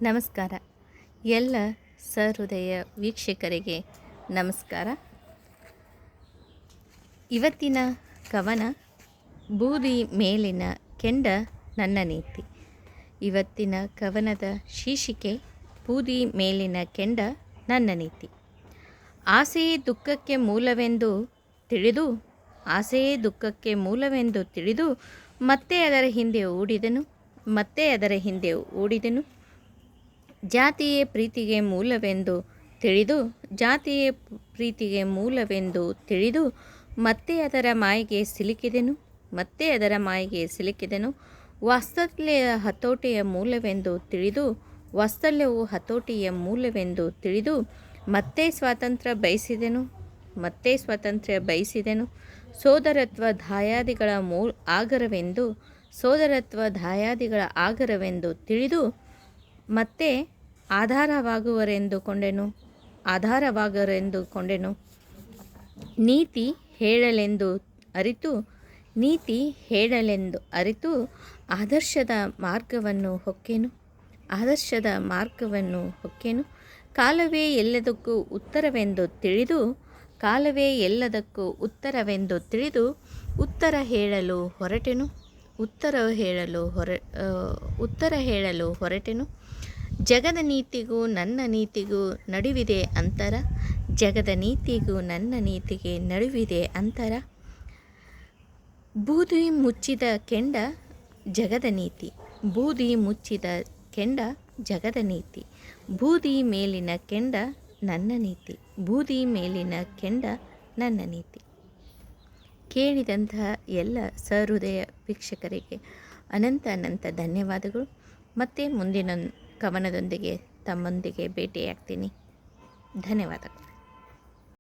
ನಮಸ್ಕಾರ. ಎಲ್ಲ ಸಹೃದಯ ವೀಕ್ಷಕರಿಗೆ ನಮಸ್ಕಾರ. ಇವತ್ತಿನ ಕವನ ಬೂದಿ ಮೇಲಿನ ಕೆಂಡ ನನ್ನ ನೀತಿ. ಇವತ್ತಿನ ಕವನದ ಶೀರ್ಷಿಕೆ ಬೂದಿ ಮೇಲಿನ ಕೆಂಡ ನನ್ನ ನೀತಿ. ಆಸೆಯೇ ದುಃಖಕ್ಕೆ ಮೂಲವೆಂದು ತಿಳಿದು ಮತ್ತೆ ಅದರ ಹಿಂದೆ ಓಡಿದನು. ಜಾತಿಯೇ ಪ್ರೀತಿಗೆ ಮೂಲವೆಂದು ತಿಳಿದು ಮತ್ತೆ ಅದರ ಮಾಯೆಗೆ ಸಿಲುಕಿದೆನು. ವಾತ್ಸಲ್ಯವು ಹತೋಟಿಯ ಮೂಲವೆಂದು ತಿಳಿದು ಮತ್ತೆ ಸ್ವಾತಂತ್ರ್ಯ ಬಯಸಿದೆನು. ಸೋದರತ್ವ ದಾಯಾದಿಗಳ ತಿಳಿದು ಮತ್ತೆ ಆಧಾರವಾಗುವರೆಂದುಕೊಂಡೆನು. ನೀತಿ ಹೇಳಲೆಂದು ಅರಿತು ಆದರ್ಶದ ಮಾರ್ಗವನ್ನು ಹೊಕ್ಕೆನು. ಕಾಲವೇ ಎಲ್ಲದಕ್ಕೂ ಉತ್ತರವೆಂದು ತಿಳಿದು ಉತ್ತರ ಹೇಳಲು ಹೊರಟೆನು. ಜಗದ ನೀತಿಗೂ ನನ್ನ ನೀತಿಗೆ ನಡುವಿದೆ ಅಂತರ. ಬೂದಿ ಮುಚ್ಚಿದ ಕೆಂಡ ಜಗದ ನೀತಿ. ಬೂದಿ ಮೇಲಿನ ಕೆಂಡ ನನ್ನ ನೀತಿ. ಕೇಳಿದಂತಹ ಎಲ್ಲ ಸಹೃದಯ ವೀಕ್ಷಕರಿಗೆ ಅನಂತ ಧನ್ಯವಾದಗಳು. ಮತ್ತೆ ಮುಂದಿನ ಕವನದೊಂದಿಗೆ ತಮ್ಮೊಂದಿಗೆ ಭೇಟಿಯಾಗ್ತೀನಿ. ಧನ್ಯವಾದಗಳು.